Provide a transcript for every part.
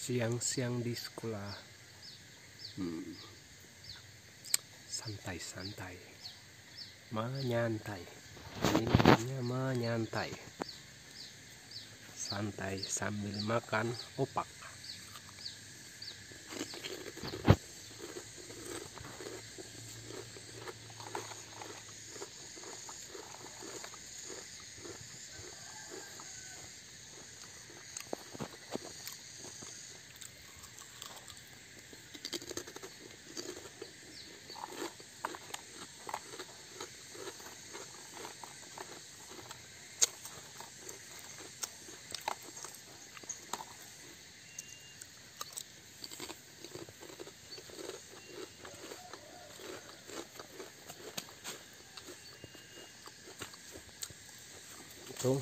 siang-siang di sekolah. Santai-santai, menyantai. Ini namanya menyantai. Santai sambil makan opak. Itu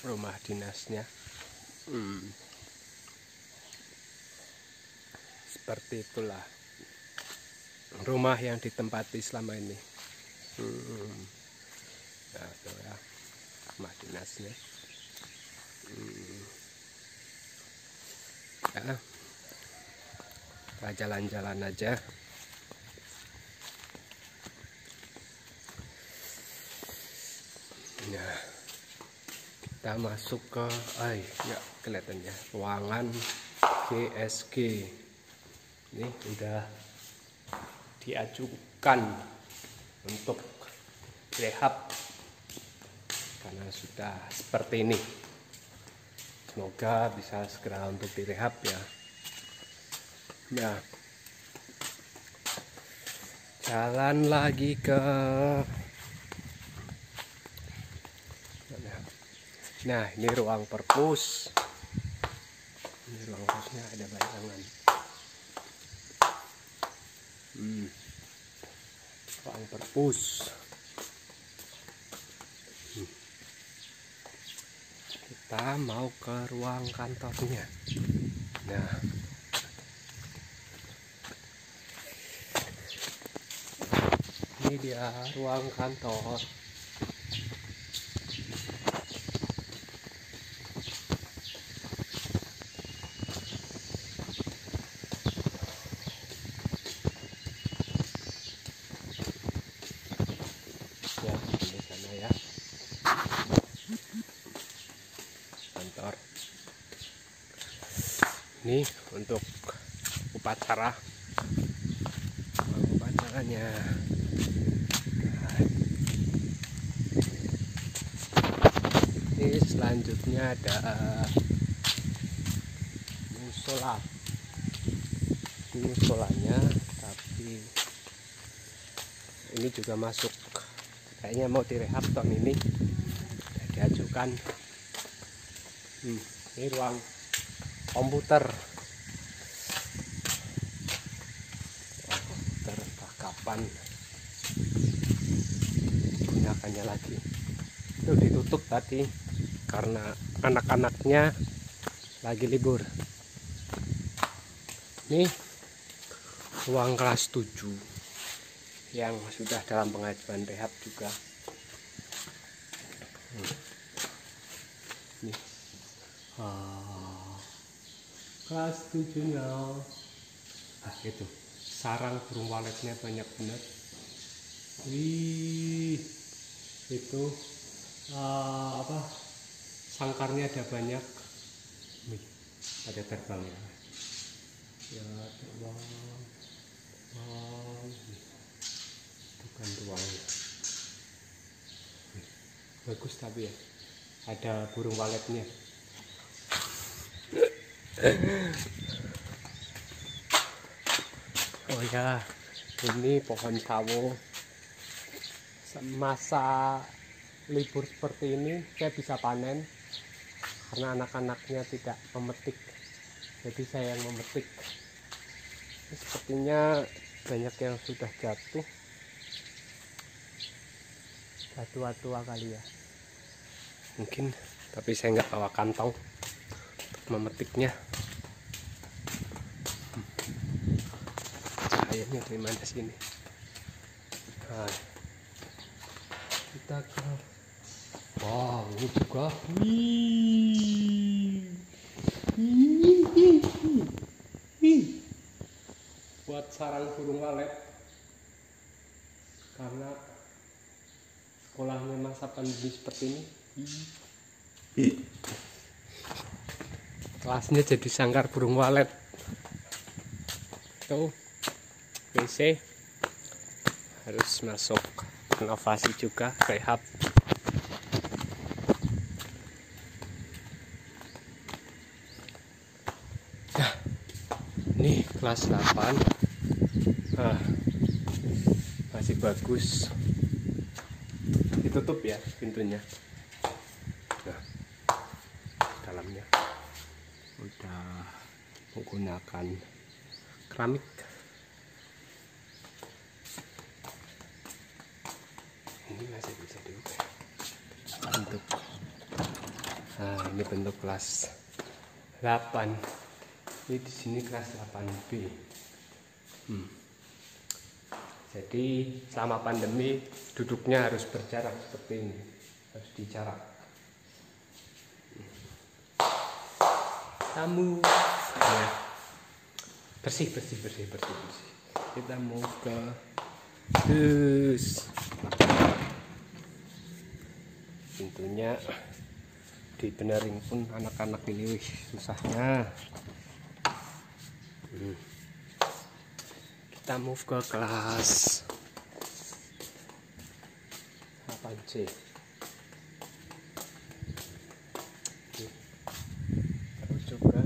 rumah dinasnya. Seperti itulah rumah yang ditempati selama ini. Nah, itu ya rumah dinasnya. Ya, kita jalan-jalan aja. Nah, kita masuk ke ya kelihatannya ruangan GSG. Ini udah diajukan untuk rehab karena sudah seperti ini. Semoga bisa segera untuk direhab ya. Nah, jalan lagi ke nah, ini ruang perpus. Ini ruang perpusnya ada bayangan. Ruang perpus. Kita mau ke ruang kantornya. Nah, ini dia ruang kantor. Ya, di sana ya. Kantor. Ini untuk upacaranya. Ini selanjutnya ada musola. Ini musolanya, tapi ini juga masuk. Kayaknya mau direhab tahun ini. Diajukan. Ini ruang komputer. Entah kapan gunakannya lagi. Itu ditutup tadi karena anak-anaknya lagi libur. Ini ruang kelas 7 yang sudah dalam pengajuan rehab juga. Nih. Kelas 7-nya. Itu sarang burung waletnya banyak benar. Wih, itu sangkarnya ada banyak. Nih, ada terbang ya. Ya, terbang. Bukan ruang. Bagus tapi ya. Ada burung waletnya. Oh ya, ini pohon sawo. Masa libur seperti ini saya bisa panen karena anak-anaknya tidak memetik, jadi saya yang memetik. Ini sepertinya banyak yang sudah jatuh, tua-tua kali ya mungkin, tapi saya nggak bawa kantong untuk memetiknya. Cahayanya dari mana sini? Nah, kita ke wow, ini juga. Wih, sarang burung walet karena sekolahnya masa pandemi seperti ini. Kelasnya jadi sangkar burung walet. Tuh WC harus masuk inovasi juga, rehab. Nah, ini kelas 8. Masih bagus. Ditutup ya pintunya. Nah, dalamnya udah menggunakan keramik. Ini masih bisa dibuka. Bentuk. Nah, ini bentuk kelas 8. Ini di sini kelas 8B. Jadi selama pandemi duduknya harus berjarak seperti ini, harus dijarak. Tamu ya. Bersih. Kita mau ke pintunya dibenerin pun anak-anak ini susahnya. Kita move ke kelas 8C. Terus juga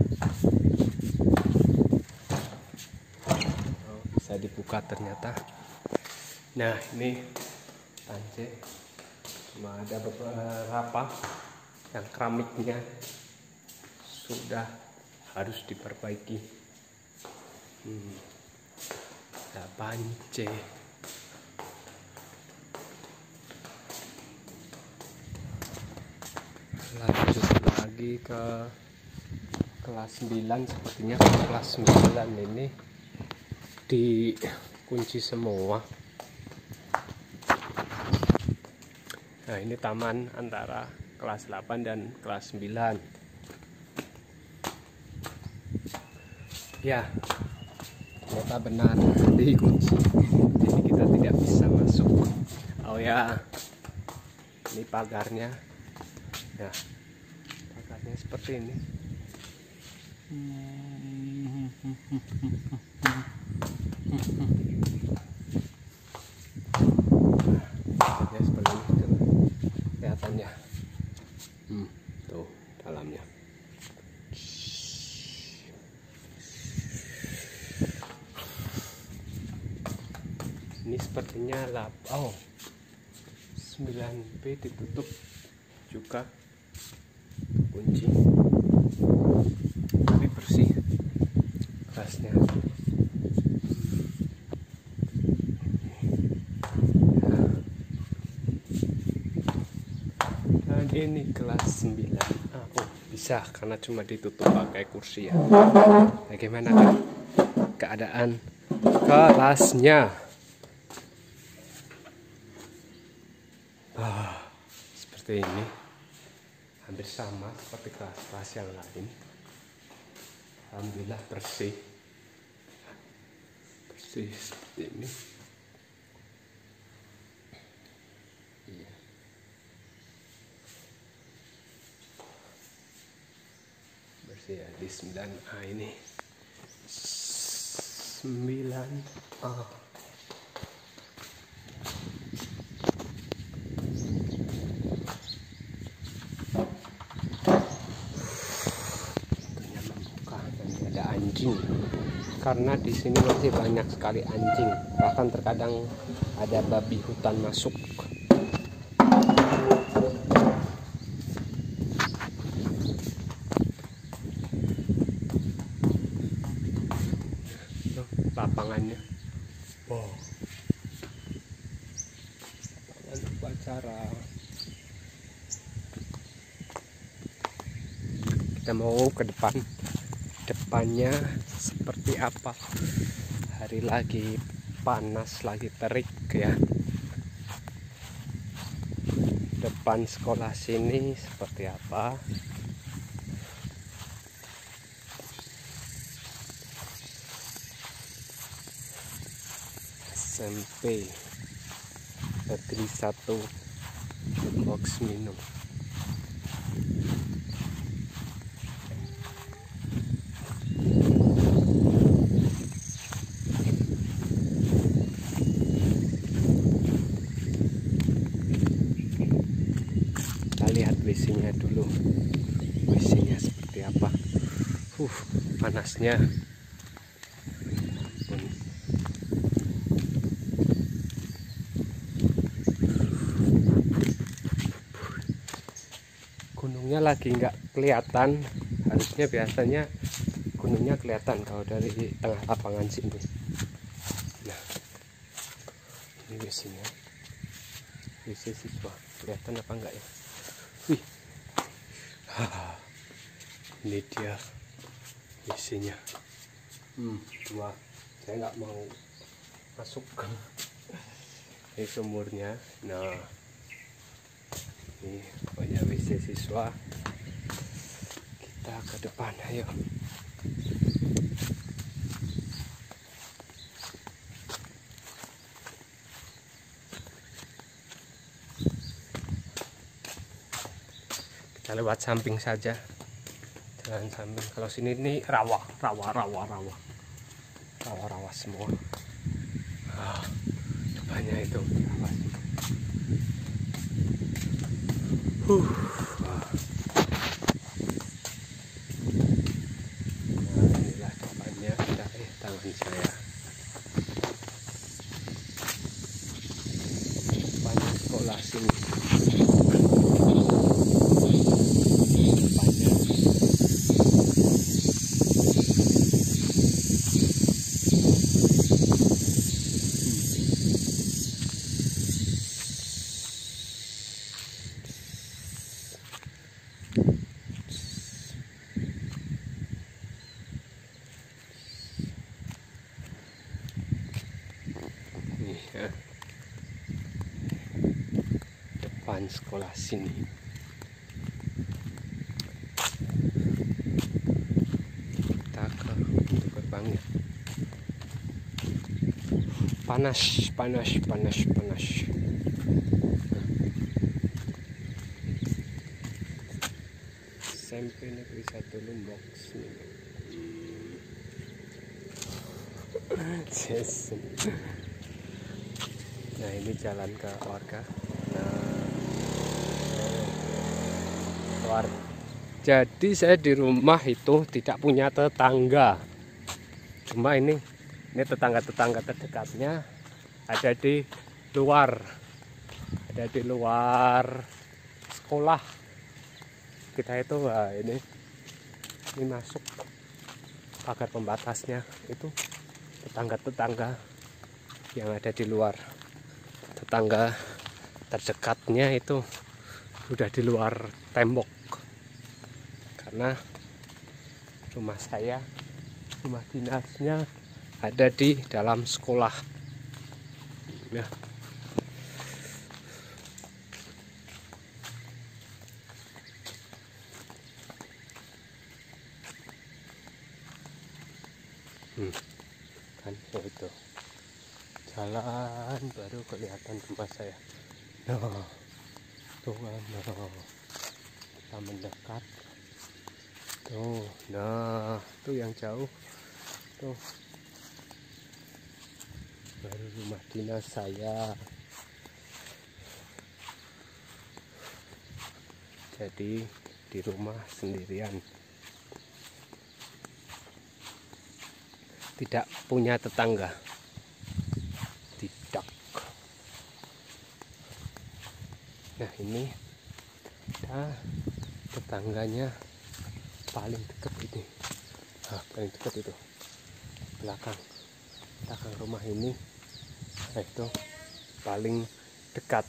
bisa dibuka ternyata. Nah, ini 8C cuma ada beberapa yang keramiknya sudah harus diperbaiki. 8C. Lanjut lagi ke kelas 9. Sepertinya kelas 9 ini dikunci semua. Nah, ini taman antara kelas 8 dan kelas 9. Ya, ternyata benar dikunci, jadi kita tidak bisa masuk. Oh ya, ini pagarnya. Ya, pagarnya seperti ini. Pagarnya seperti ini kelihatannya. Tuh dalamnya. Ini sepertinya 9B ditutup juga, kunci, tapi bersih kelasnya. Dan ini kelas 9. Bisa karena cuma ditutup pakai kursi ya. Bagaimana kan keadaan kelasnya? Seperti ini, hampir sama seperti kelas-kelas yang lain. Alhamdulillah bersih seperti ini. Iya. Bersih ya di 9A ini. 9A. Anjing, karena di sini masih banyak sekali anjing, bahkan terkadang ada babi hutan masuk. Tuh, lapangannya. Wow. Lapangan upacara. Kita mau ke depan. Depannya seperti apa? Hari lagi panas, lagi terik ya. Depan sekolah sini seperti apa? SMP Negeri 1 box minum. Kita lihat WC-nya dulu, WC-nya seperti apa. Panasnya. Gunungnya lagi nggak kelihatan, harusnya biasanya gunungnya kelihatan kalau dari tengah lapangan sini. Nah, ini WC-nya, WC siswa, kelihatan apa enggak ya? Wih, ini dia WC-nya. Cuma saya nggak mau masuk. Ini sumurnya. Nah, ini banyak WC siswa. Kita ke depan, ayo. Kita lewat samping saja, jalan samping. Kalau sini ini rawa semua. Banyak itu rawa. Nah, inilah depannya. Tangan saya. Banyak sekolah sini. Depan sekolah sini. Kita ke pintu gerbangnya. Panas. SMP Negeri 1 Lombok Minum. Nah, ini jalan ke warga. Jadi saya di rumah itu tidak punya tetangga. Cuma ini tetangga-tetangga terdekatnya ada di luar. Ada di luar sekolah. Kita itu ini masuk pagar pembatasnya itu tetangga-tetangga yang ada di luar. Tetangga terdekatnya itu udah di luar tembok, karena rumah saya, rumah dinasnya ada di dalam sekolah ya. Kan itu jalan baru kelihatan rumah saya. Nah, tuh kan, kita mendekat tuh. Nah, tuh yang jauh tuh baru rumah dinas saya. Jadi di rumah sendirian, tidak punya tetangga, tidak. Nah, ini tetangganya paling dekat ini. Paling dekat itu belakang rumah ini. Nah, itu paling dekat.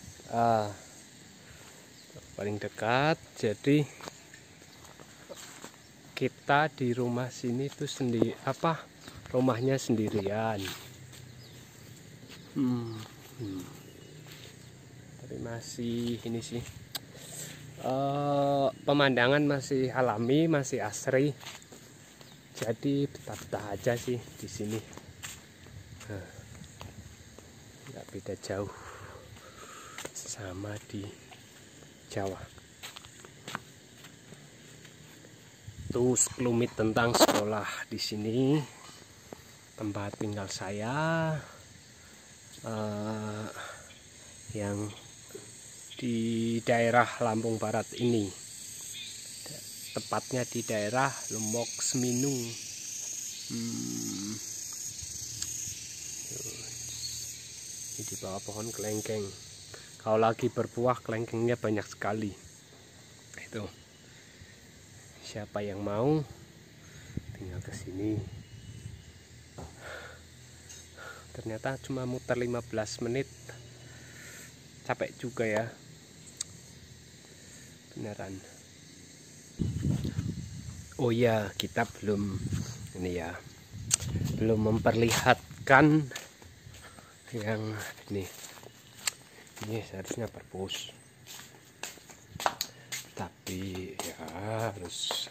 Paling dekat. Jadi kita di rumah sini tuh sendiri, rumahnya sendirian. Tapi masih ini sih, pemandangan masih alami, masih asri. Jadi betah-betah aja sih di sini. beda jauh sama di Jawa. Itu sekelumit tentang sekolah di sini, tempat tinggal saya yang di daerah Lampung Barat ini, tepatnya di daerah Lombok Seminung. Ini di bawah pohon kelengkeng. Kalau lagi berbuah kelengkengnya banyak sekali. Itu. Siapa yang mau tinggal ke sini. Ternyata cuma muter 15 menit. Capek juga ya. Beneran. Oh ya, kita belum memperlihatkan yang ini seharusnya perpus, tapi ya harus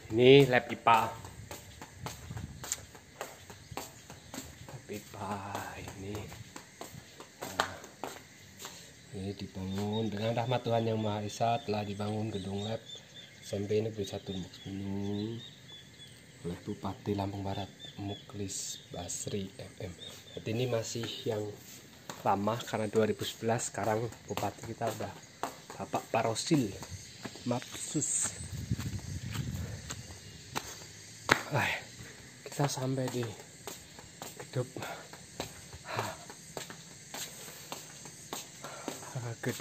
ini lab IPA. Ini dibangun dengan rahmat Tuhan Yang Maha Esa, telah dibangun gedung lab SMP Negeri 1 Lombok Seminung oleh Bupati Lampung Barat Muklis Basri MM. Jadi ini masih yang lama karena 2011, sekarang bupati kita udah Bapak Parosil Mapsus. Kita sampai di gedung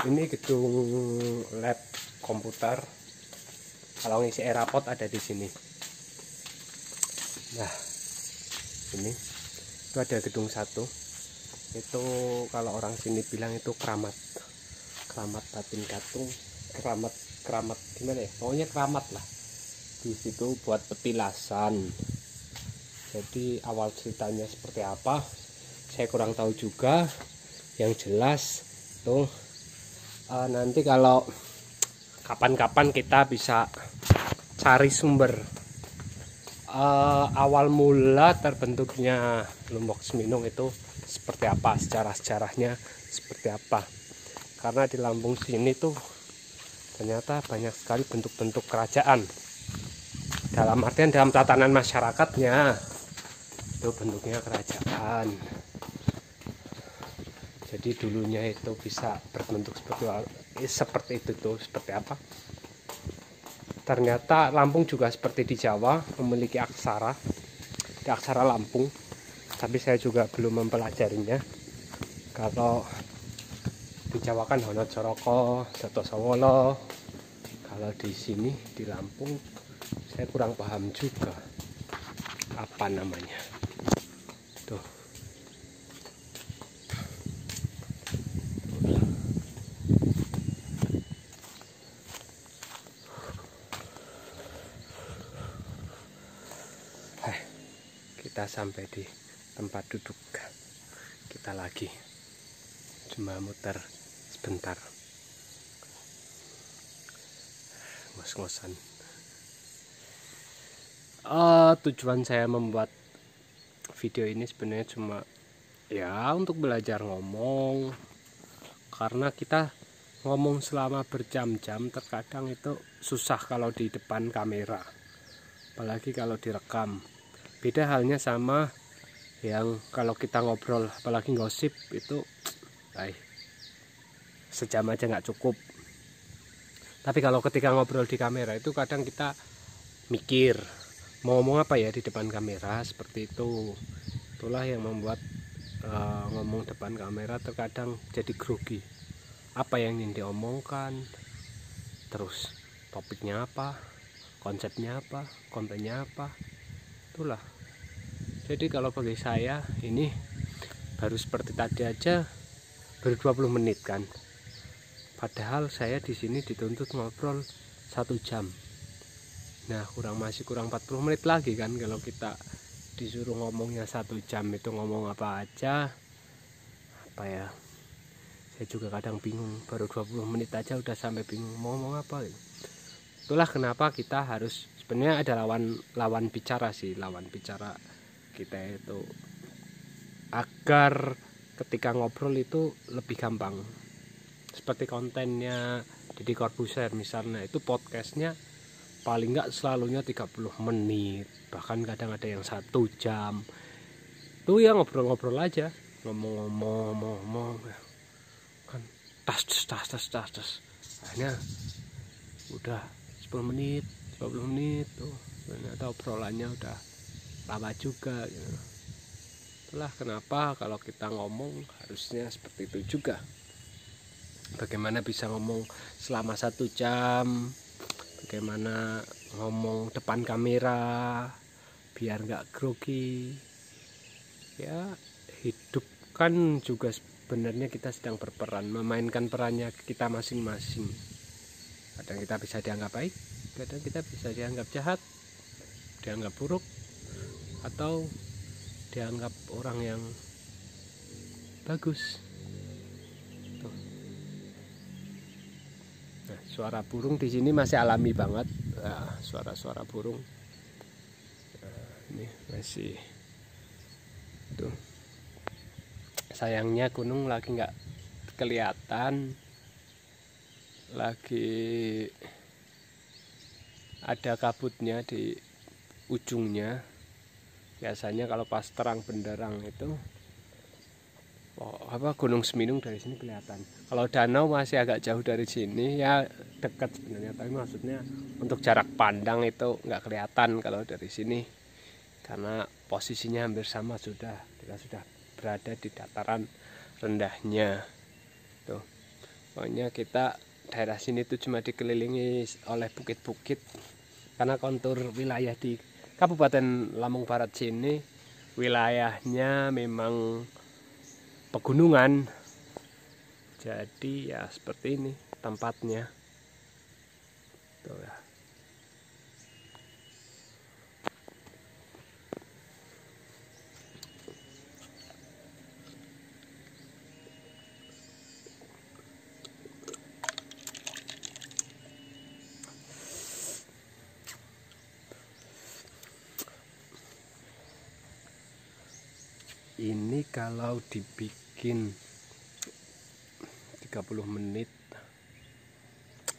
ini, gedung lab komputer. Kalau ngisi rapot ada di sini. Nah, ini itu ada gedung 1. Itu kalau orang sini bilang itu keramat batin katung, keramat gimana ya? Pokoknya keramat lah. Di situ buat petilasan. Jadi awal ceritanya seperti apa saya kurang tahu juga. Yang jelas tuh nanti kalau kapan-kapan kita bisa cari sumber awal mula terbentuknya Lombok Seminung itu seperti apa, sejarahnya seperti apa. Karena di Lampung sini tuh ternyata banyak sekali bentuk-bentuk kerajaan. Dalam artian dalam tatanan masyarakatnya itu bentuknya kerajaan. Jadi dulunya itu bisa berbentuk seperti itu tuh, seperti apa? Ternyata Lampung juga seperti di Jawa memiliki aksara, di aksara Lampung. Tapi saya juga belum mempelajarinya. Kalau di Jawa kan Honocoroko, Jatosowolo. Kalau di sini di Lampung saya kurang paham juga apa namanya. Tuh. Kita sampai di tempat duduk kita lagi, cuma muter sebentar, ngos-ngosan. Tujuan saya membuat video ini sebenarnya cuma ya untuk belajar ngomong, karena kita ngomong selama berjam-jam terkadang itu susah kalau di depan kamera, apalagi kalau direkam. Beda halnya sama yang kalau kita ngobrol, apalagi gosip itu sejam aja nggak cukup. Tapi kalau ketika ngobrol di kamera itu kadang kita mikir mau ngomong apa ya di depan kamera, seperti itu. Itulah yang membuat ngomong depan kamera terkadang jadi grogi. Apa yang ingin diomongkan, terus topiknya apa, konsepnya apa, kontennya apa, itulah. Jadi kalau bagi saya ini baru seperti tadi aja baru 20 menit kan. Padahal saya di sini dituntut ngobrol 1 jam. Nah, masih kurang 40 menit lagi kan kalau kita disuruh ngomongnya 1 jam itu ngomong apa aja, apa ya, saya juga kadang bingung, baru 20 menit aja udah sampai bingung mau ngomong apa gitu. Itulah kenapa kita harus, sebenarnya ada lawan bicara sih, lawan bicara kita itu, agar ketika ngobrol itu lebih gampang. Seperti kontennya Deddy Corbuzier misalnya, itu podcastnya paling nggak selalunya 30 menit, bahkan kadang ada yang 1 jam. Itu ya ngobrol-ngobrol aja, ngomong kan, tas. Akhirnya udah 10 menit, 20 menit tuh, ternyata obrolannya udah lama juga gitu. Itulah kenapa kalau kita ngomong harusnya seperti itu juga. Bagaimana bisa ngomong selama 1 jam, bagaimana ngomong depan kamera biar nggak grogi. Ya, hidup kan juga sebenarnya kita sedang berperan, memainkan perannya kita masing-masing. Kadang kita bisa dianggap baik, kadang kita bisa dianggap jahat, dianggap buruk, atau dianggap orang yang bagus. Tuh. Nah, suara burung di sini masih alami banget. Nah, suara-suara burung. Nah, ini masih. Tuh. Sayangnya gunung lagi nggak kelihatan, lagi ada kabutnya di ujungnya. Biasanya kalau pas terang benderang itu Gunung Seminung dari sini kelihatan. Kalau danau masih agak jauh dari sini, ya dekat sebenarnya, tapi maksudnya untuk jarak pandang itu nggak kelihatan kalau dari sini, karena posisinya hampir sama, kita sudah berada di dataran rendahnya. Tuh, pokoknya kita daerah sini tuh cuma dikelilingi oleh bukit-bukit, karena kontur wilayah di Kabupaten Lampung Barat sini wilayahnya memang pegunungan, jadi ya seperti ini tempatnya. Tuh ya. Ini kalau dibikin 30 menit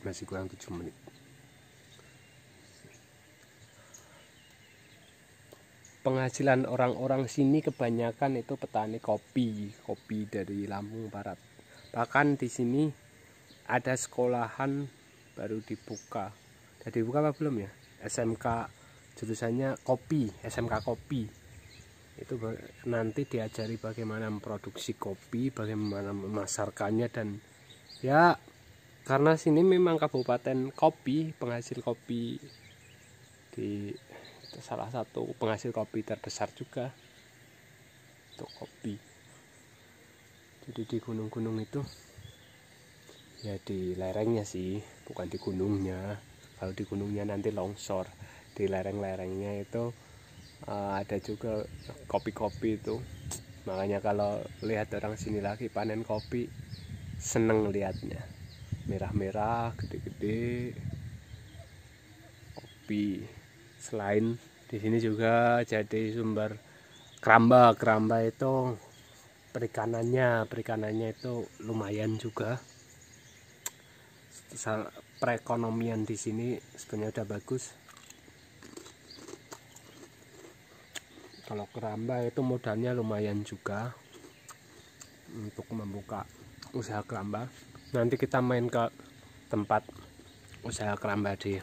masih kurang 7 menit. Penghasilan orang-orang sini kebanyakan itu petani kopi dari Lampung Barat. Bahkan di sini ada sekolahan baru dibuka. Udah dibuka apa belum ya? SMK, jurusannya kopi, SMK kopi. Itu nanti diajari bagaimana memproduksi kopi, bagaimana memasarkannya, dan ya karena sini memang kabupaten kopi, penghasil kopi itu salah satu penghasil kopi terbesar juga untuk kopi. Jadi di gunung-gunung itu ya di lerengnya sih, bukan di gunungnya. Kalau di gunungnya nanti longsor, di lereng-lerengnya itu ada juga kopi-kopi itu. Makanya kalau lihat orang sini lagi panen kopi, seneng lihatnya, merah-merah, gede-gede kopi. Selain di sini juga jadi sumber keramba itu perikanannya itu lumayan juga. Perekonomian di sini sebenarnya udah bagus. Kalau keramba itu modalnya lumayan juga untuk membuka usaha keramba. Nanti kita main ke tempat usaha keramba di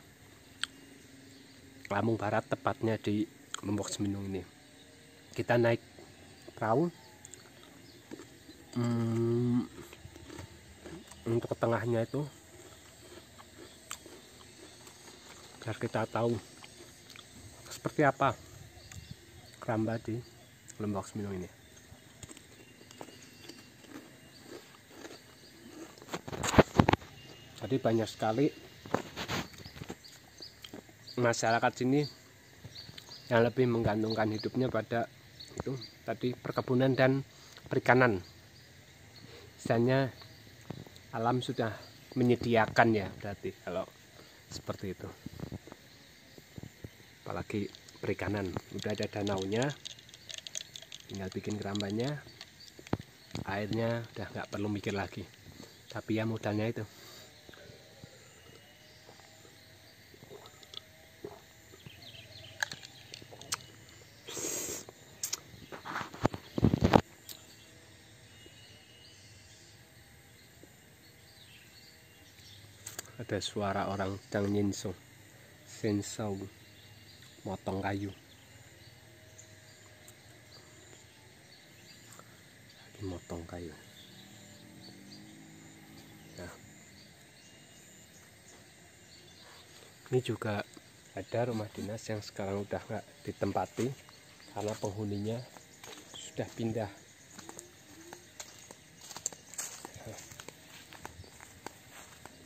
Lampung Barat, tepatnya di Lombok Seminung ini. Kita naik perahu untuk ke tengahnya itu, biar kita tahu seperti apa keramba di Lombok Seminung ini. Jadi banyak sekali masyarakat sini yang lebih menggantungkan hidupnya pada itu tadi perkebunan dan perikanan. Misalnya alam sudah menyediakan ya, berarti kalau seperti itu. Apalagi perikanan, udah ada danaunya, tinggal bikin kerambannya, airnya udah nggak perlu mikir lagi. Tapi ya modalnya itu. Ada suara orang sedang sensau motong kayu. Lagi motong kayu. Nah, ini juga ada rumah dinas yang sekarang udah nggak ditempati karena penghuninya sudah pindah. Nah,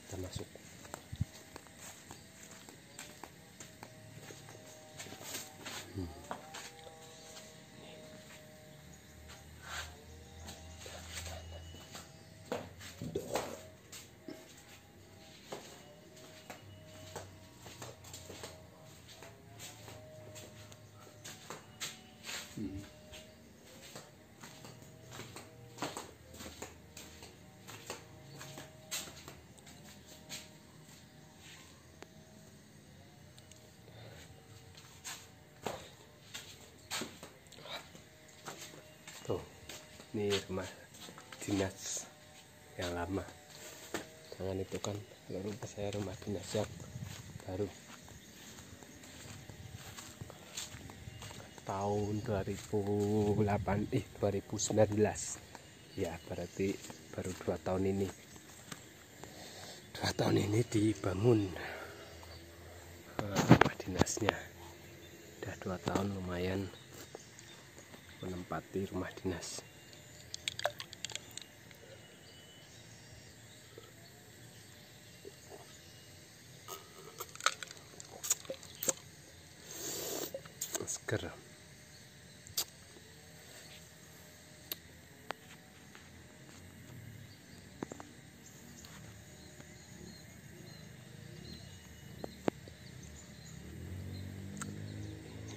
kita masuk. Tuh, ini rumah dinas yang lama. Jangan itu kan, kalau rumah saya rumah dinas yang baru. Tahun 2019 ya, berarti baru 2 tahun ini. 2 tahun ini dibangun rumah dinasnya. Udah 2 tahun lumayan menempati rumah dinas. Seger.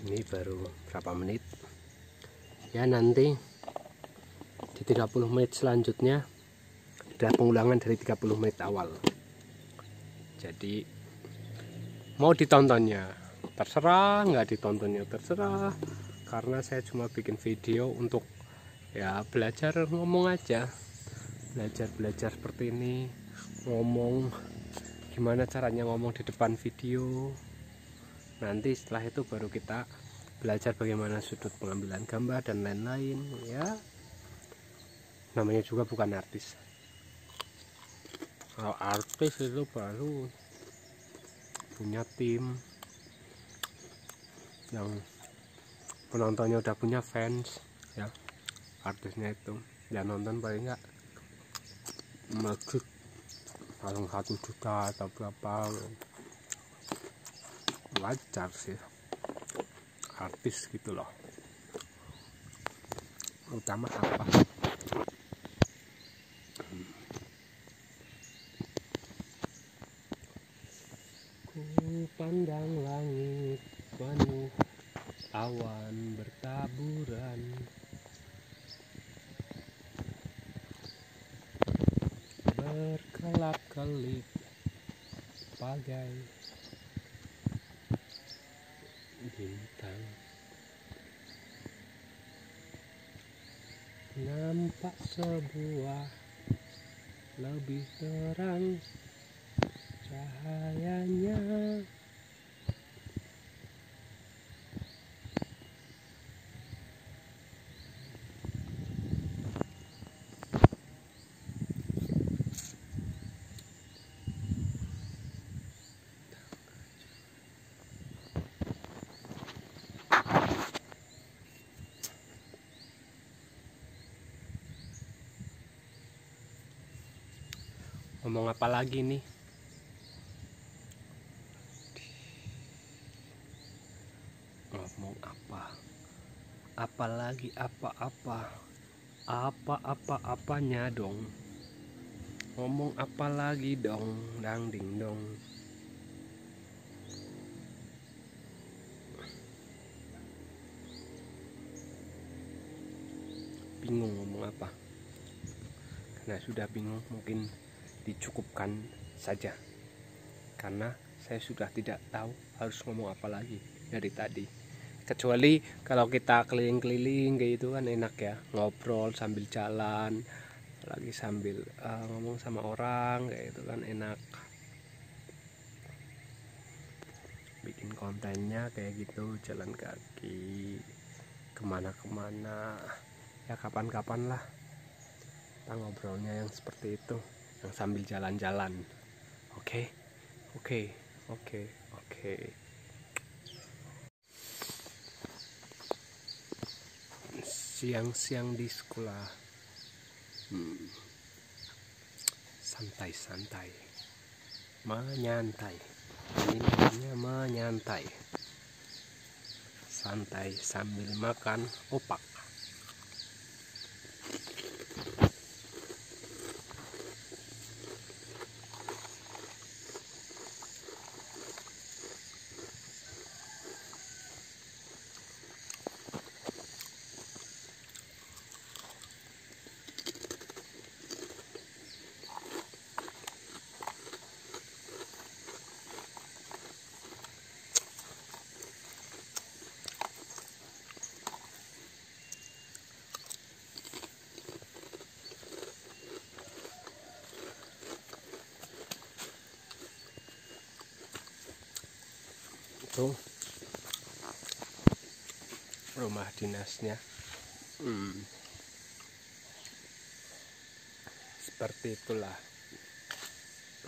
Ini baru berapa menit ya, nanti di 30 menit selanjutnya ada pengulangan dari 30 menit awal. Jadi mau ditontonnya terserah, nggak ditontonnya terserah, karena saya cuma bikin video untuk ya belajar ngomong aja, belajar seperti ini, ngomong gimana caranya ngomong di depan video. Nanti setelah itu baru kita belajar bagaimana sudut pengambilan gambar dan lain-lain ya. Namanya juga bukan artis. Kalau artis itu baru punya tim yang penontonnya udah punya fans ya. Artisnya itu ya nonton paling enggak masuk paling 1 juta atau berapa. Wajar sih artis gitu loh, utama apa. Ku pandang langit penuh awan bertaburan, berkelap-kelip bagai bintang. Nampak sebuah lebih terang cahayanya. Ngomong apa lagi nih? Ngomong apa lagi, apa-apanya dong, ngomong apa lagi dong, dang ding dong. Bingung ngomong apa, karena sudah bingung mungkin dicukupkan saja, karena saya sudah tidak tahu harus ngomong apa lagi dari tadi. Kecuali kalau kita keliling-keliling kayak itu kan enak ya, ngobrol sambil jalan, lagi sambil ngomong sama orang kayak itu kan enak. Bikin kontennya kayak gitu, jalan kaki kemana-kemana ya, kapan-kapan lah kita ngobrolnya yang seperti itu, yang sambil jalan-jalan. Oke. Siang-siang di sekolah, santai-santai, menyantai. Ini namanya menyantai, santai sambil makan opak. Itu rumah dinasnya. Seperti itulah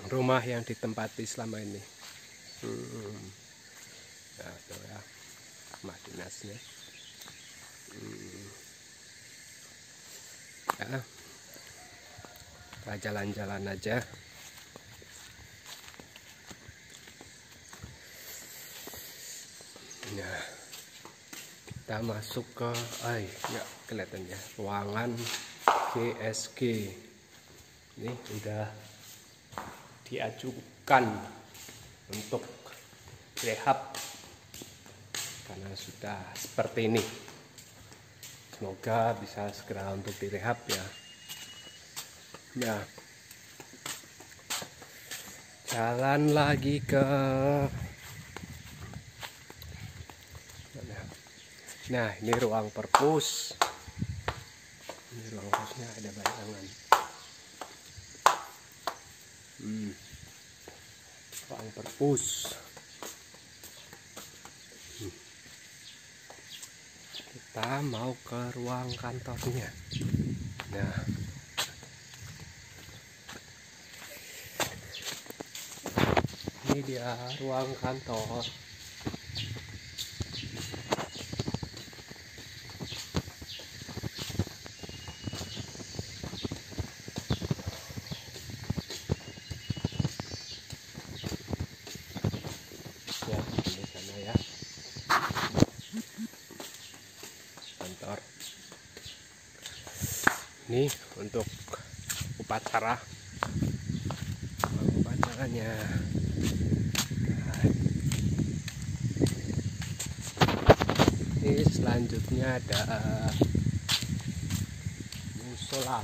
rumah yang ditempati selama ini. Nah, itu ya rumah dinasnya. Ya, kita jalan-jalan aja. Nah, kita masuk ke ya kelihatannya ruangan GSG. Ini udah diajukan untuk rehab karena sudah seperti ini. Semoga bisa segera untuk direhab ya. Nah, jalan lagi ke nah, ini ruang perpus. Ini ruang perpusnya ada bayangan. Ruang perpus. Kita mau ke ruang kantornya. Nah, ini dia ruang kantor. Ya, di sana ya. Kantor. Ini untuk upacaranya. Ini selanjutnya ada musola.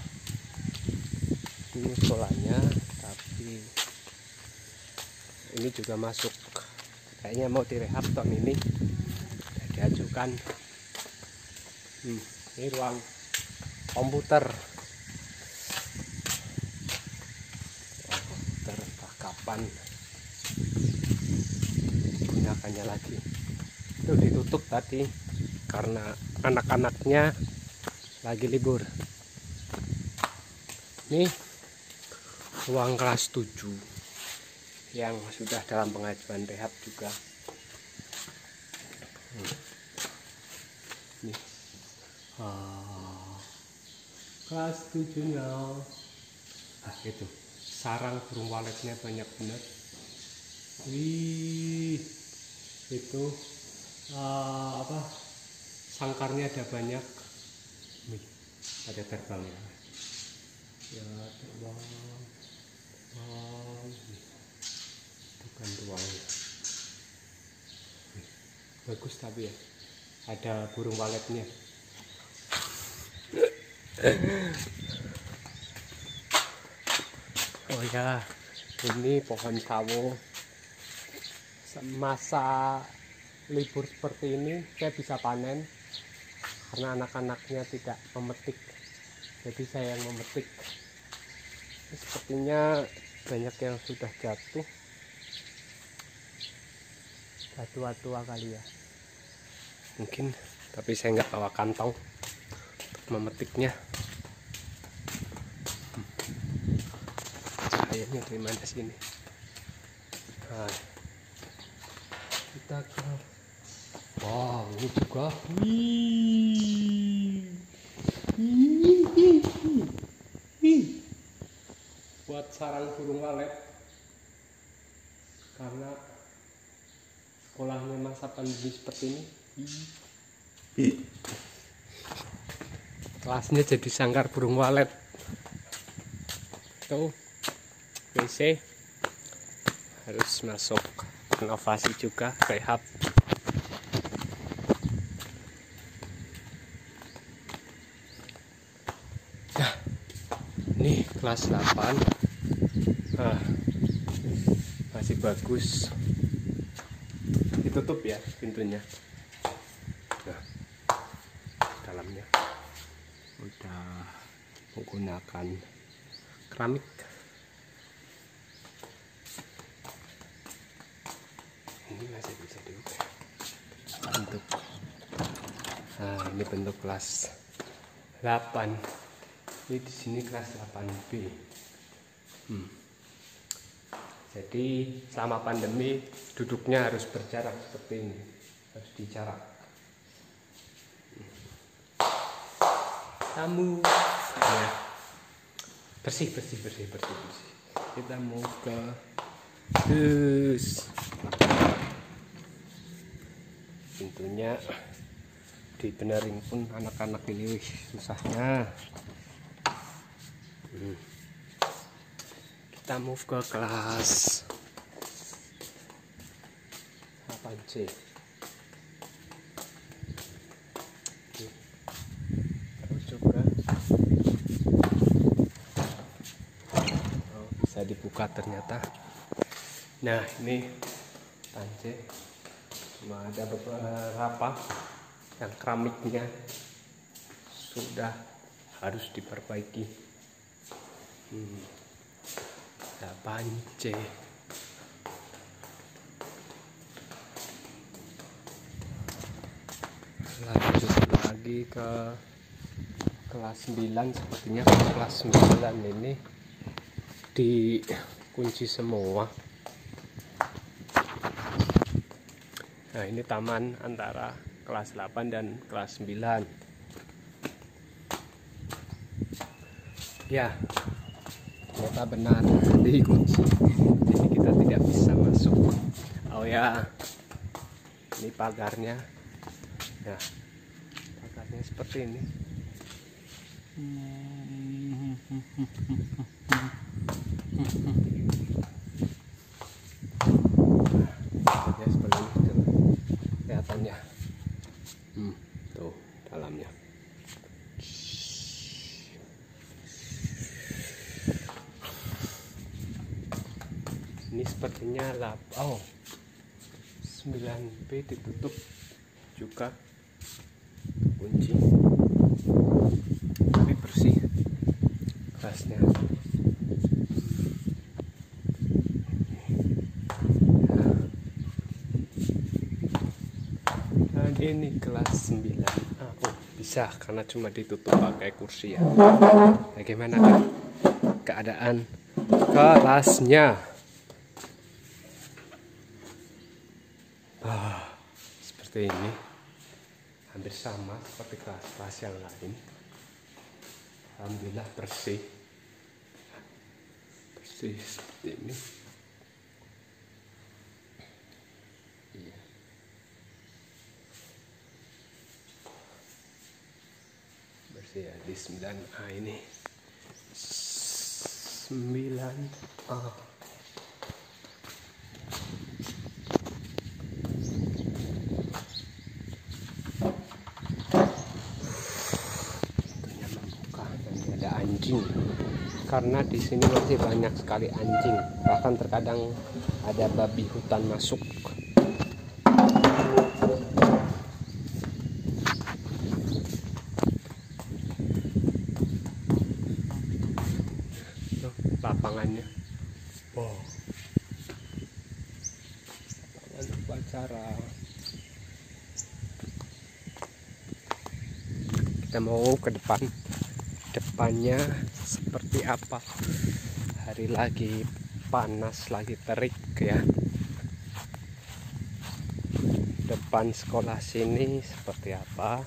Ini musolanya, tapi ini juga masuk. Kayaknya mau direhab tahun ini. Sudah diajukan. Ini ruang komputer. Entah kapan gunakannya lagi. Itu ditutup tadi karena anak-anaknya lagi libur. Ini ruang kelas 7 yang sudah dalam pengajuan rehab juga. Nih, kelas 7-nya. Itu sarang burung waletnya banyak benar. Wih, itu sangkarnya ada banyak. Nih, ada terbang ya. Ya terbang. Nih, bukan tuang. Bagus tapi ya. Ada burung waletnya. Oh ya, ini pohon sawo. Masa libur seperti ini saya bisa panen karena anak-anaknya tidak memetik, jadi saya yang memetik. Ini sepertinya banyak yang sudah jatuh, tua-tua kali ya mungkin, tapi saya nggak bawa kantong untuk memetiknya. Cahayanya dari mana sini? Nah, kita ke wow, ini juga. Buat sarang burung walet karena sekolahnya masa pandemi seperti ini. Kelasnya jadi sangkar burung walet. Tuh, WC harus masuk inovasi juga, rehab. Nah, ini kelas 8. Masih bagus. Ditutup ya pintunya. Nah, dalamnya udah menggunakan keramik. Ini masih bisa dibuka. Bentuk. Nah, ini bentuk kelas 8. Ini di sini kelas 8B. Jadi selama pandemi duduknya harus berjarak seperti ini, harus dijarak. Tamu ya. Bersih. Kita mau ke pintunya dibenerin pun anak-anak ini susahnya. Kita move ke kelas 8C. Terus juga bisa dibuka ternyata. Nah, ini 8C. Cuma ada beberapa yang keramiknya sudah harus diperbaiki. 8C. Lanjut lagi ke kelas 9. Sepertinya kelas 9 ini dikunci semua. Nah, ini taman antara kelas 8 dan kelas 9. Ya, ternyata benar dikunci, jadi kita tidak bisa masuk. Oh ya, ini pagarnya. Ya, pagarnya seperti ini. Ya, seperti ini kelihatannya. Tuh dalamnya. Ini sepertinya 9B ditutup juga, kunci, tapi bersih kelasnya. Dan ini kelas 9. Bisa karena cuma ditutup pakai kursi ya. Bagaimana kan keadaan kelasnya? Seperti ini, hampir sama seperti kelas-kelas yang lain. Alhamdulillah bersih seperti ini. Iya. 9A ini 9A. Tentunya membuka dan ada anjing, karena di sini masih banyak sekali anjing, bahkan terkadang ada babi hutan masuk. Lapangannya, wow, lapangan upacara. Kita mau ke depan, depannya seperti apa. Hari lagi panas, lagi terik ya. Depan sekolah sini seperti apa.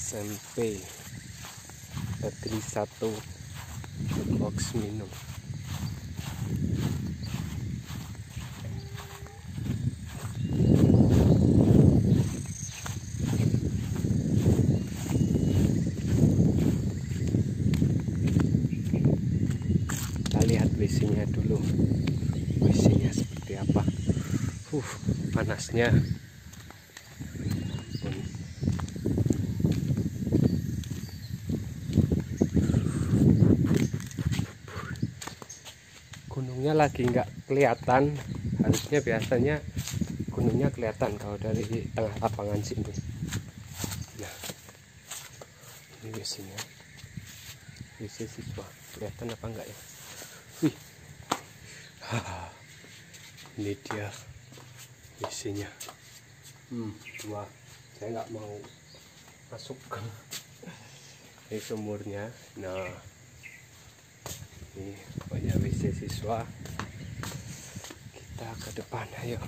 SMP Negeri 1 Lombok Seminung. Kita lihat WC-nya dulu. WC-nya seperti apa. Panasnya. Gunungnya lagi nggak kelihatan, harusnya biasanya gunungnya kelihatan kalau dari tengah lapangan sini. Nah, ini WC-nya, WC siswa, kelihatan apa enggak ya? Wih, ini dia WC-nya. Wah, saya nggak mau masuk. Ini sumurnya. Nah, ini banyak WC siswa. Kita ke depan, ayo.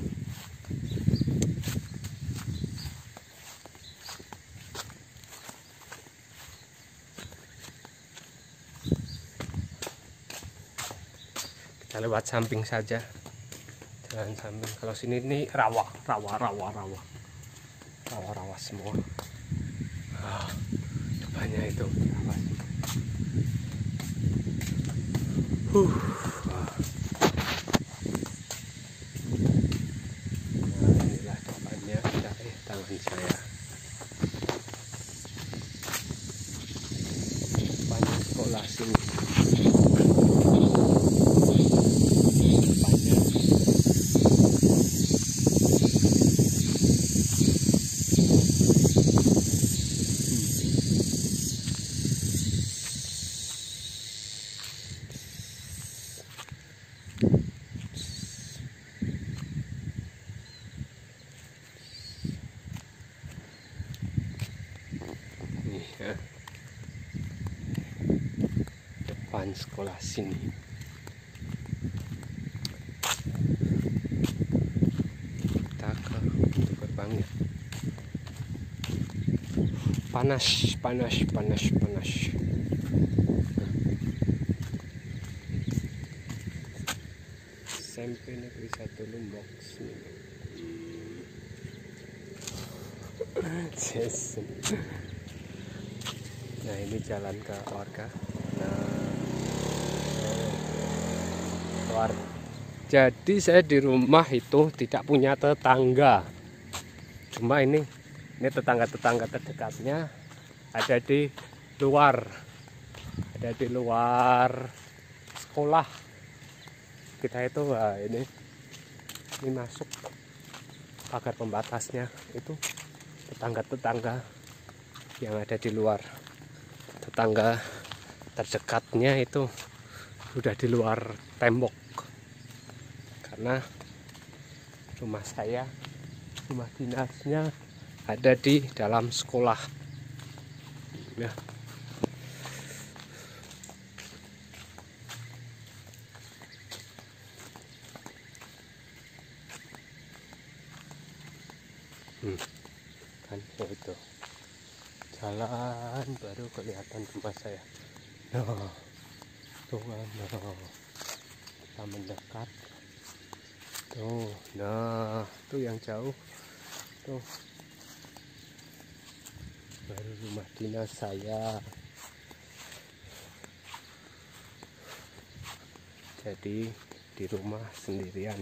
Kita lewat samping saja, jalan samping. Kalau sini ini rawa semua. Depannya itu rawa. Nah, inilah depannya. Tangan saya. Depannya sekolah sini. Depannya. Ya. Depan sekolah sini. Kita ke gerbangnya. Panas. SMP Negeri 1 Lombok Seminung. Nah, ini jalan ke warga. Jadi saya di rumah itu tidak punya tetangga. Cuma ini tetangga-tetangga terdekatnya ada di luar. Ada di luar sekolah. Kita itu ini masuk pagar pembatasnya itu tetangga-tetangga yang ada di luar. Tetangga terdekatnya itu sudah di luar tembok, karena rumah saya, rumah dinasnya ada di dalam sekolah ya. Kan itu jalan baru kelihatan rumah saya. Tuh kan, kita mendekat Tuh, nah, tuh yang jauh. Tuh. Baru rumah dinas saya. Jadi di rumah sendirian.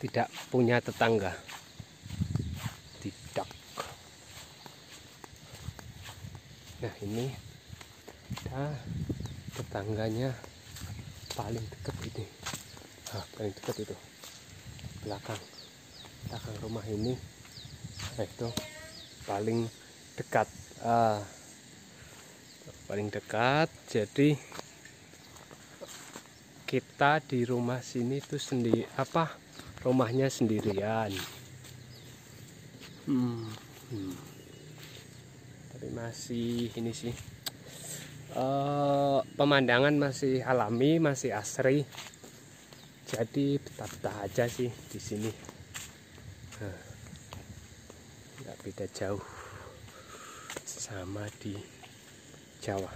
Tidak punya tetangga. Tidak. Nah, ini tetangganya paling dekat ini. Paling dekat itu. Belakang rumah ini. Nah, itu paling dekat. Paling dekat. Jadi kita di rumah sini tuh sendiri, rumahnya sendirian. Tapi masih ini sih, pemandangan masih alami, masih asri. Jadi betah-betah aja sih di sini. Nggak beda jauh sama di Jawa.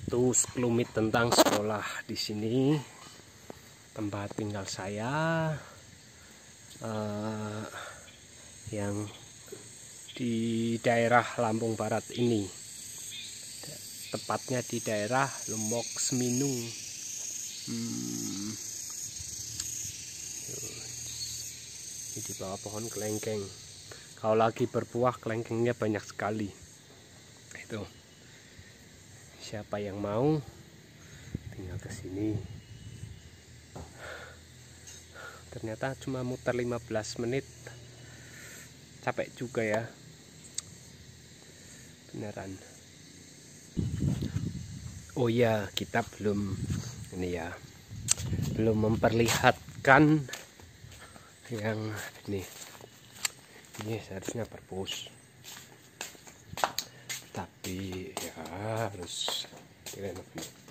Tuh sekelumit tentang sekolah di sini, tempat tinggal saya, yang di daerah Lampung Barat ini, tepatnya di daerah Lombok Seminung. Ini di bawah pohon kelengkeng. Kalau lagi berbuah kelengkengnya banyak sekali. Itu. Siapa yang mau tinggal ke sini. Ternyata cuma muter 15 menit. Capek juga ya. Beneran. Oh ya, kita belum memperlihatkan yang ini. Ini seharusnya perpus. Tapi ya harus direnovasi.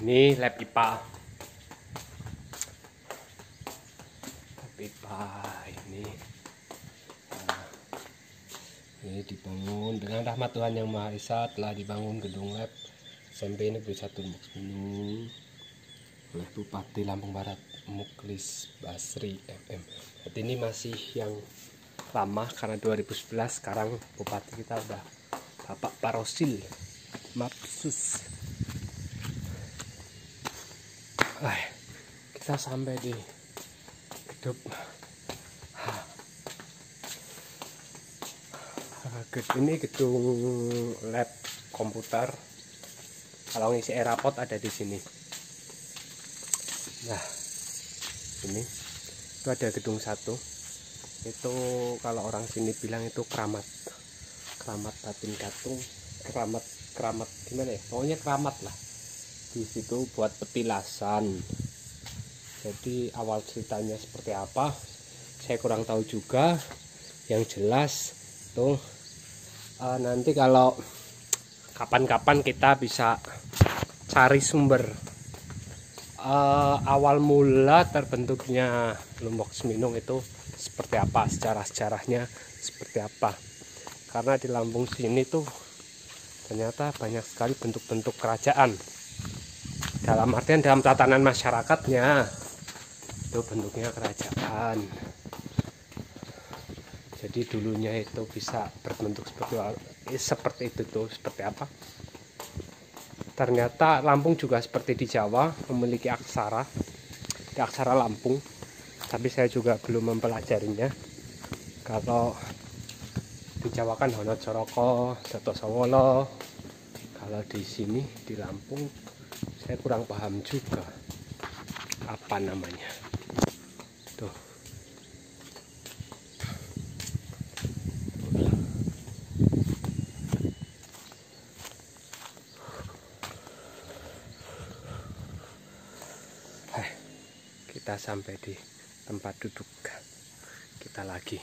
Ini lab IPA. Ini dibangun dengan rahmat Tuhan Yang Maha Esa, telah dibangun gedung lab SMP Negeri 1 Lombok Seminung oleh Bupati Lampung Barat Muklis Basri MM. Jadi ini masih yang lama karena 2011. Sekarang Bupati kita udah Bapak Parosil Mapsus. Kita sampai di gedung. Ini gedung lab komputer. Kalau ngisi rapot ada di sini. Nah, ini itu ada gedung 1. Itu kalau orang sini bilang itu keramat batin katung, keramat gimana ya? Pokoknya keramat lah. Di situ buat petilasan. Jadi awal ceritanya seperti apa saya kurang tahu juga. Yang jelas tuh nanti kalau kapan-kapan kita bisa cari sumber awal mula terbentuknya Lombok Seminung itu seperti apa, sejarahnya seperti apa. Karena di Lampung sini tuh ternyata banyak sekali bentuk-bentuk kerajaan. Dalam artian dalam tatanan masyarakatnya itu bentuknya kerajaan. Jadi dulunya itu bisa berbentuk seperti itu tuh, seperti apa? Ternyata Lampung juga seperti di Jawa memiliki aksara, di aksara Lampung. Tapi saya juga belum mempelajarinya. Kalau di Jawa kan Honocoroko, Datosawolo. Kalau di sini di Lampung saya kurang paham juga apa namanya. Tuh. Kita sampai di tempat duduk kita lagi,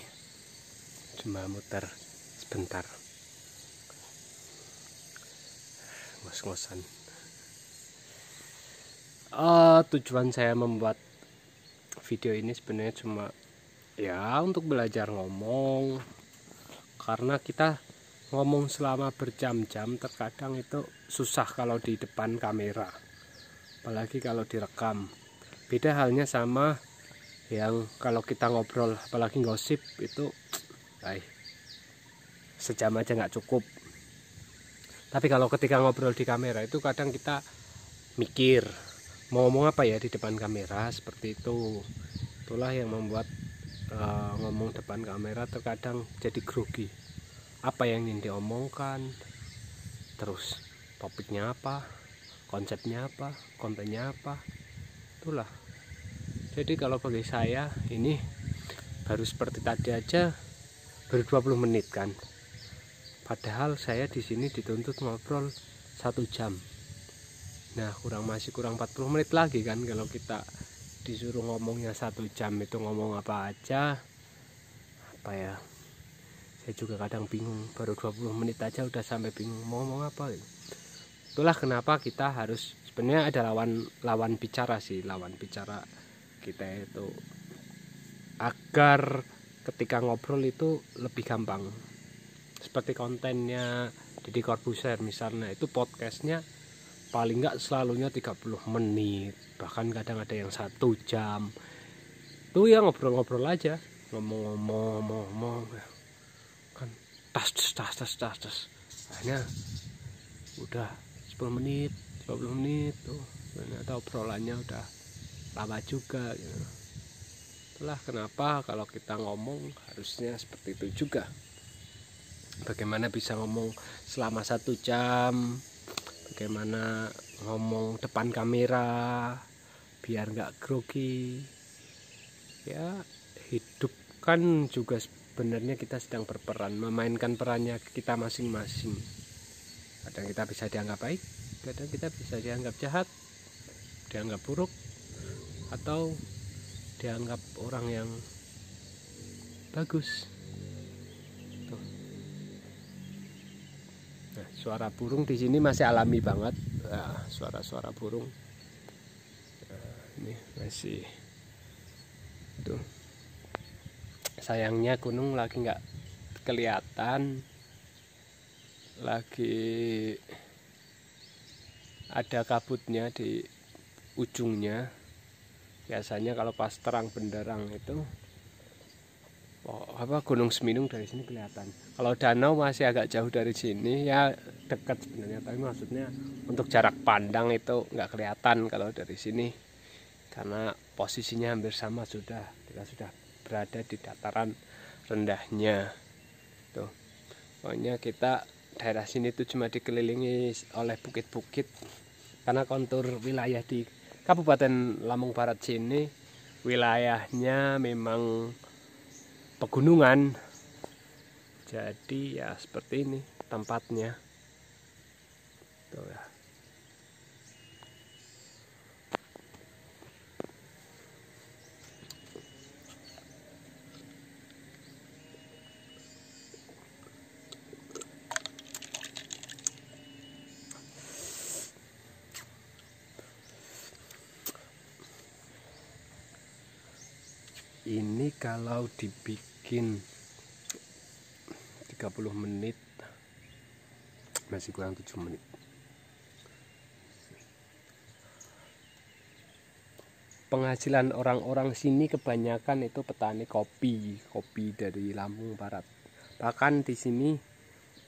cuma muter sebentar. ngos-ngosan. Tujuan saya membuat video ini sebenarnya cuma ya untuk belajar ngomong, karena kita ngomong selama berjam-jam terkadang itu susah kalau di depan kamera, apalagi kalau direkam. Beda halnya sama yang kalau kita ngobrol, apalagi gosip itu sejam aja nggak cukup. Tapi kalau ketika ngobrol di kamera itu kadang kita mikir mau ngomong apa ya di depan kamera, seperti itu. Itulah yang membuat ngomong depan kamera terkadang jadi grogi. Apa yang ingin diomongkan, terus topiknya apa, konsepnya apa, kontennya apa, itulah. Jadi kalau bagi saya ini baru seperti tadi aja baru 20 menit kan, padahal saya di sini dituntut ngobrol 1 jam. Nah masih kurang 40 menit lagi kan kalau kita disuruh ngomongnya 1 jam itu ngomong apa aja. Apa ya, saya juga kadang bingung, baru 20 menit aja udah sampai bingung mau ngomong apa gitu. Itulah kenapa kita harus, sebenarnya ada lawan bicara sih, lawan bicara kita itu, agar ketika ngobrol itu lebih gampang. Seperti kontennya Deddy Corbuzier misalnya, itu podcastnya paling nggak selalunya 30 menit, bahkan kadang ada yang 1 jam. Itu ya ngobrol-ngobrol aja, ngomong kan, tas. Akhirnya udah 10 menit 20 menit tuh, ternyata obrolannya udah lama juga gitu. Itulah kenapa kalau kita ngomong harusnya seperti itu juga. Bagaimana bisa ngomong selama 1 jam, bagaimana ngomong depan kamera biar nggak grogi. Ya hidup kan juga sebenarnya kita sedang berperan, memainkan perannya kita masing-masing. Kadang kita bisa dianggap baik, kadang kita bisa dianggap jahat, dianggap buruk, atau dianggap orang yang bagus. Tuh. Nah, suara burung di sini masih alami banget. Nah, suara-suara burung. Nah, ini masih. Tuh. Sayangnya gunung lagi nggak kelihatan, lagi ada kabutnya di ujungnya. Biasanya kalau pas terang benderang itu Gunung Seminung dari sini kelihatan. Kalau danau masih agak jauh dari sini, ya dekat sebenarnya, tapi maksudnya untuk jarak pandang itu nggak kelihatan kalau dari sini, karena posisinya hampir sama, kita sudah berada di dataran rendahnya. Tuh, pokoknya kita daerah sini tuh cuma dikelilingi oleh bukit-bukit, karena kontur wilayah di Kabupaten Lampung Barat sini wilayahnya memang pegunungan. Jadi ya seperti ini tempatnya. Tuh ya. Ini kalau dibikin 30 menit masih kurang 7 menit. Penghasilan orang-orang sini kebanyakan itu petani kopi dari Lampung Barat. Bahkan di sini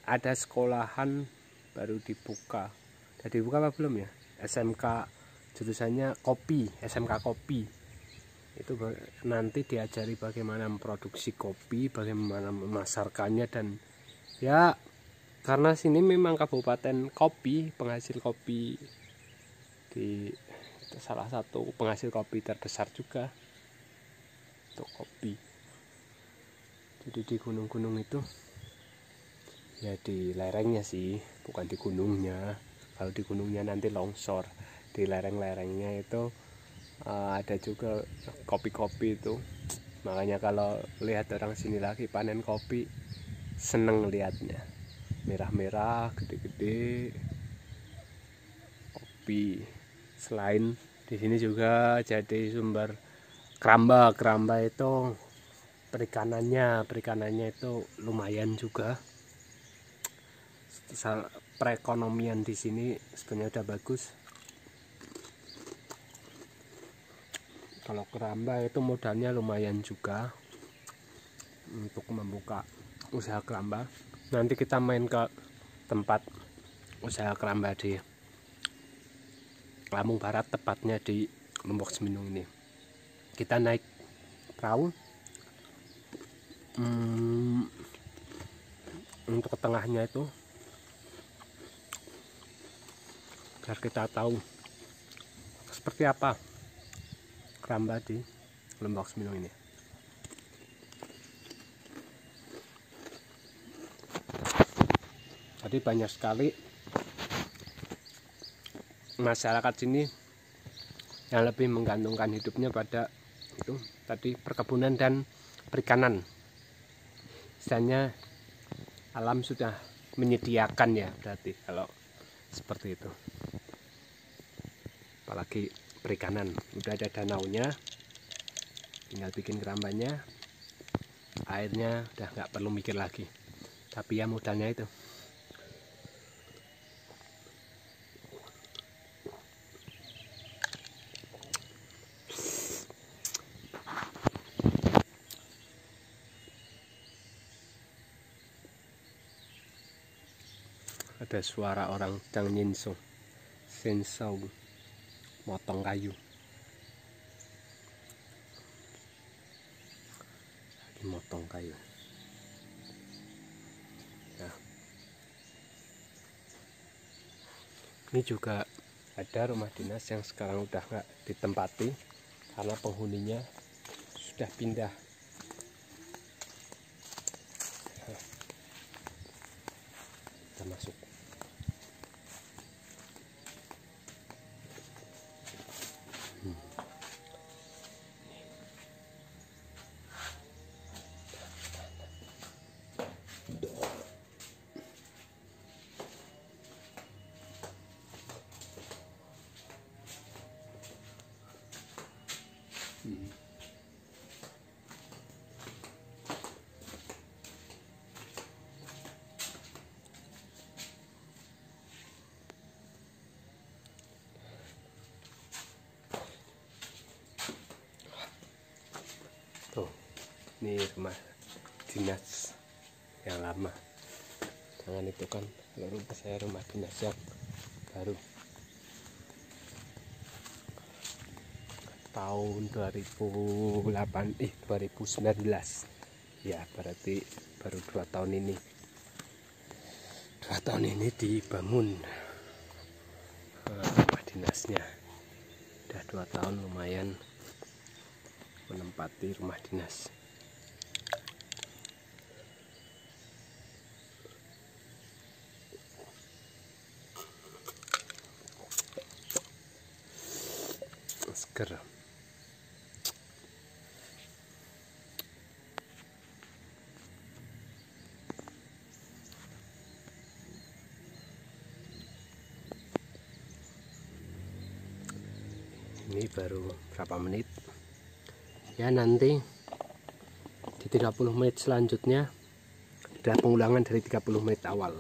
ada sekolahan baru dibuka. Udah dibuka apa belum ya? SMK, jurusannya kopi, SMK kopi. Itu nanti diajari bagaimana memproduksi kopi, bagaimana memasarkannya, dan ya karena sini memang kabupaten kopi, penghasil kopi di salah satu penghasil kopi terbesar juga untuk kopi. Jadi di gunung-gunung itu ya di lerengnya sih, bukan di gunungnya. Kalau di gunungnya nanti longsor, di lereng-lerengnya itu ada juga kopi-kopi itu. Makanya kalau lihat orang sini lagi panen kopi, seneng lihatnya, merah-merah, gede-gede. tapi selain di sini juga jadi sumber keramba itu perikanannya itu lumayan juga. Perekonomian di sini sebenarnya udah bagus. Kalau keramba itu modalnya lumayan juga untuk membuka usaha keramba. Nanti kita main ke tempat usaha keramba di Lampung Barat, tepatnya di Lombok Seminung ini. Kita naik perahu untuk ke tengahnya itu, biar kita tahu seperti apa keramba di Lombok Seminung ini. Jadi banyak sekali masyarakat sini yang lebih menggantungkan hidupnya pada itu tadi, perkebunan dan perikanan. Misalnya alam sudah menyediakan ya, berarti kalau seperti itu. Apalagi perikanan, udah ada danaunya, tinggal bikin kerambanya, airnya udah nggak perlu mikir lagi. Tapi ya modalnya itu. Ada suara orang sedang sensau motong kayu. Lagi motong kayu. Nah, ini juga ada rumah dinas yang sekarang udah nggak ditempati karena penghuninya sudah pindah. Nah, kita masuk. Tuh, ini rumah dinas yang lama. Jangan itu kan, kalau rumah saya rumah dinas yang baru. Tahun 2019 ya, berarti baru 2 tahun ini. 2 tahun ini dibangun rumah dinasnya. Udah 2 tahun, lumayan menempati rumah dinas. Seger. Ini baru berapa menit ya, nanti di 30 menit selanjutnya ada pengulangan dari 30 menit awal.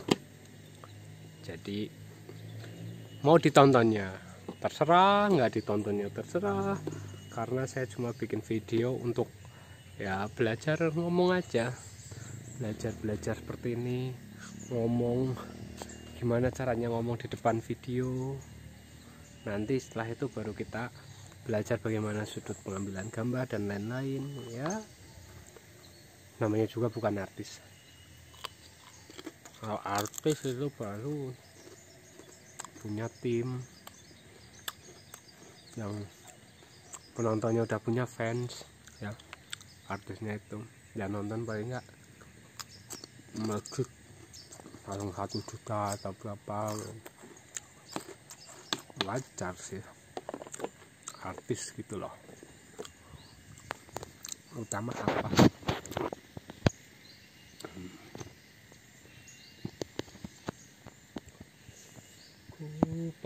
Jadi mau ditontonnya terserah, nggak ditontonnya terserah, karena saya cuma bikin video untuk ya belajar ngomong aja, belajar seperti ini, ngomong gimana caranya ngomong di depan video. Nanti setelah itu baru kita belajar bagaimana sudut pengambilan gambar dan lain-lain ya. Namanya juga bukan artis. Kalau artis itu baru punya tim yang penontonnya udah punya fans ya. Artisnya itu yang nonton paling nggak melejit langsung 1 juta atau berapa. Wajar sih, artis gitu loh. Utama apa?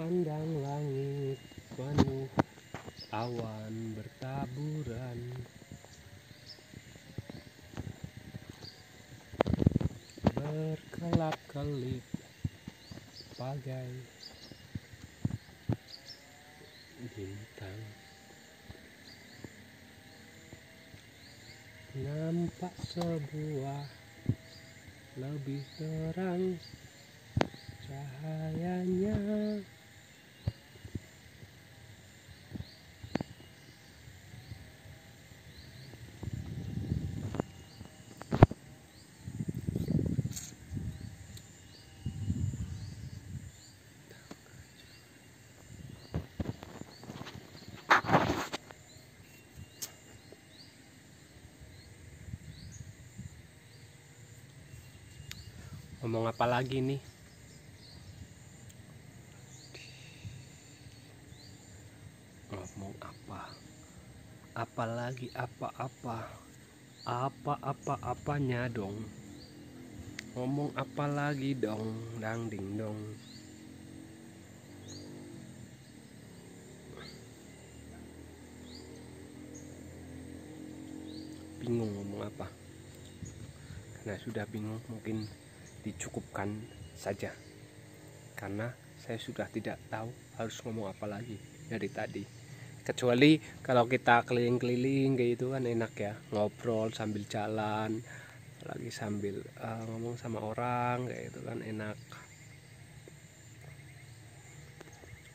Pandang langit penuh awan bertaburan, berkelap-kelip bagai bintang. Nampak sebuah lebih terang cahayanya. Ngomong apa lagi nih? Ngomong apa? Apalagi apa-apanya dong. Ngomong apa lagi dong, dang ding dong. Bingung ngomong apa. Karena sudah bingung, mungkin dicukupkan saja. Karena saya sudah tidak tahu harus ngomong apa lagi dari tadi. Kecuali kalau kita keliling-keliling kayak itu kan enak ya, ngobrol sambil jalan, lagi sambil ngomong sama orang kayak itu kan enak.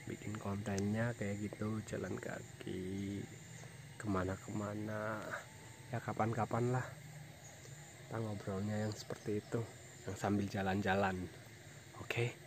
Bikin kontennya kayak gitu, jalan kaki kemana-kemana ya, kapan-kapan lah kita ngobrolnya yang seperti itu, yang sambil jalan-jalan. Oke.